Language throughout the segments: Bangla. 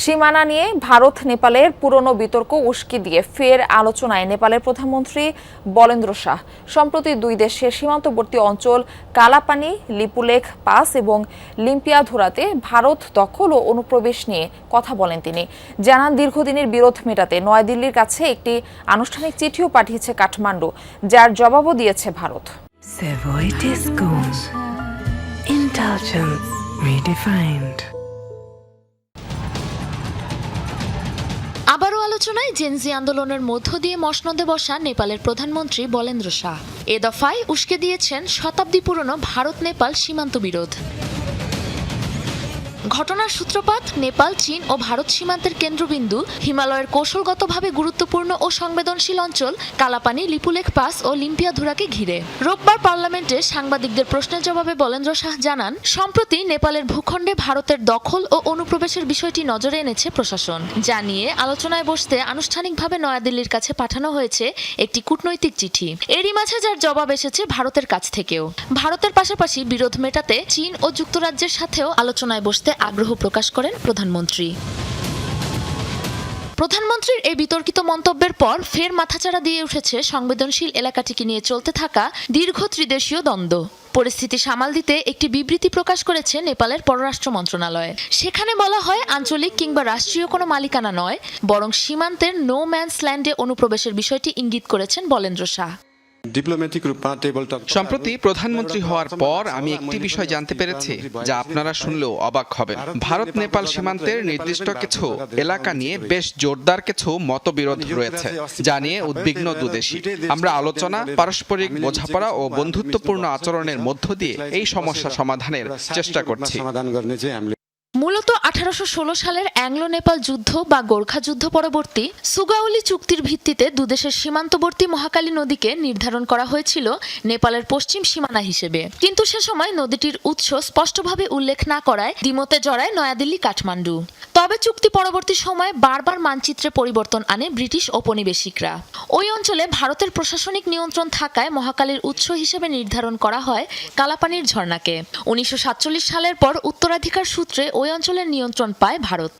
সীমানা নিয়ে ভারত নেপালের পুরনো বিতর্ক উস্কে দিয়ে ফের আলোচনায় নেপালের প্রধানমন্ত্রী বলেন্দ্র শাহ। সম্প্রতি দুই দেশের সীমান্তবর্তী অঞ্চল কালাপানি, লিপুলেখ পাস এবং লিম্পিয়াধুরাতে ভারত দখল ও অনুপ্রবেশ নিয়ে কথা বলেন তিনি। জানান, দীর্ঘদিনের বিরোধ মেটাতে নয়াদিল্লির কাছে একটি আনুষ্ঠানিক চিঠিও পাঠিয়েছে কাঠমান্ডু, যার জবাবও দিয়েছে Bharat. Savoy Disco. Indulgence redefined. আবারও আলোচনায় জেনজি আন্দোলনের মধ্য দিয়ে মসনদে বসা নেপালের প্রধানমন্ত্রী বলেন্দ্র শাহ এ দফায় উস্কে দিয়েছেন শতাব্দী পুরনো ভারত নেপাল সীমান্ত বিরোধ। ঘটনার সূত্রপাত নেপাল, চীন ও ভারত সীমান্তের কেন্দ্রবিন্দু হিমালয়ের কৌশলগতভাবে গুরুত্বপূর্ণ ও সংবেদনশীল অঞ্চল কালাপানি, লিপুলেখ পাস ও লিম্পিয়াধুরাকে ঘিরে। রোববার পার্লামেন্টে সাংবাদিকদের প্রশ্নের জবাবে বলেন্দ্র শাহ জানান, সম্প্রতি নেপালের ভূখণ্ডে ভারতের দখল ও অনুপ্রবেশের বিষয়টি নজরে এনেছে প্রশাসন। যা নিয়ে আলোচনায় বসতে আনুষ্ঠানিকভাবে নয়াদিল্লির কাছে পাঠানো হয়েছে একটি কূটনৈতিক চিঠি। এরই মাঝে যার জবাব এসেছে ভারতের কাছ থেকেও। ভারতের পাশাপাশি বিরোধ মেটাতে চীন ও যুক্তরাজ্যের সাথেও আলোচনায় বসতে আগ্রহ প্রকাশ করেন প্রধানমন্ত্রী। প্রধানমন্ত্রীর এই বিতর্কিত মন্তব্যের পর ফের মাথাচাড়া দিয়ে উঠেছে সংবেদনশীল এলাকাটিকে নিয়ে চলতে থাকা দীর্ঘ ত্রিদেশীয় দ্বন্দ্ব। পরিস্থিতি সামাল দিতে একটি বিবৃতি প্রকাশ করেছে নেপালের পররাষ্ট্র মন্ত্রণালয়। সেখানে বলা হয়, আঞ্চলিক কিংবা রাষ্ট্রীয় কোনো মালিকানা নয়, বরং সীমান্তের নো ম্যানস ল্যান্ডে অনুপ্রবেশের বিষয়টি ইঙ্গিত করেছেন বলেন্দ্র শাহ। সম্প্রতি প্রধানমন্ত্রী হওয়ার পর আমি একটি বিষয় জানতে পেরেছি যা আপনারা শুনলেও অবাক হবেন। ভারত নেপাল সীমান্তের নির্দিষ্ট কিছু এলাকা নিয়ে বেশ জোরদার কিছু মতবিরোধ রয়েছে, যা নিয়ে উদ্বিগ্ন দুদেশই। আমরা আলোচনা, পারস্পরিক বোঝাপড়া ও বন্ধুত্বপূর্ণ আচরণের মধ্য দিয়ে এই সমস্যা সমাধানের চেষ্টা করছি। মূলত 1816 সালের অ্যাংলো নেপাল যুদ্ধ বা গোর্খা যুদ্ধ পরবর্তী সুগাউলি চুক্তির ভিত্তিতে দুদেশের সীমান্তবর্তী মহাকালী নদীকে নির্ধারণ করা হয়েছিল নেপালের পশ্চিম সীমানা হিসেবে। কিন্তু সে সময় নদীটির উৎস স্পষ্টভাবে উল্লেখ না করায় দ্বিমতে জড়ায় নয়াদিল্লি, কাঠমান্ডু। তবে চুক্তি পরবর্তী সময়ে বারবার মানচিত্রে পরিবর্তন আনে ব্রিটিশ ঔপনিবেশিকরা। ওই অঞ্চলে ভারতের প্রশাসনিক নিয়ন্ত্রণ থাকায় মহাকালীর উৎস হিসেবে নির্ধারণ করা হয় কালাপানির ঝর্ণাকে। 1947 সালের পর উত্তরাধিকার সূত্রে ওই অঞ্চলের নিয়ন্ত্রণ পায় ভারত।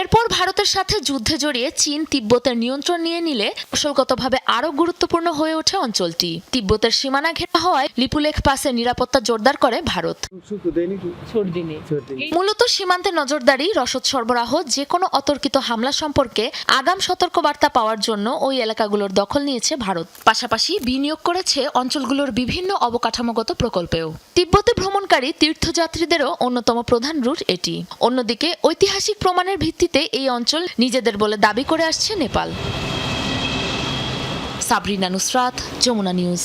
এরপর ভারতের সাথে যুদ্ধে জড়িয়ে চীন তিব্বতের নিয়ন্ত্রণ নিয়ে নিলে কৌশলগতভাবে আরও গুরুত্বপূর্ণ হয়ে ওঠে অঞ্চলটি। তিব্বতের সীমানা ঘেরা হওয়ায় লিপুলেখ পাসের নিরাপত্তা জোরদার করে ভারত। মূলত সীমান্তে নজরদারি, রসদ সরবরাহ, যে কোনো অতর্কিত হামলা সম্পর্কে আগাম সতর্কবার্তা পাওয়ার জন্য ওই এলাকাগুলোর দখল নিয়েছে ভারত। পাশাপাশি বিনিয়োগ করেছে অঞ্চলগুলোর বিভিন্ন অবকাঠামোগত প্রকল্পেও। তিব্বতে ভ্রমণকারী তীর্থযাত্রীদেরও অন্যতম প্রধান রুট এটি। অন্যদিকে ঐতিহাসিক প্রমাণের ভিত্তিতে এই অঞ্চল নিজেদের বলে দাবি করে আসছে নেপাল। সাবরিনা নুসরাত, যমুনা নিউজ।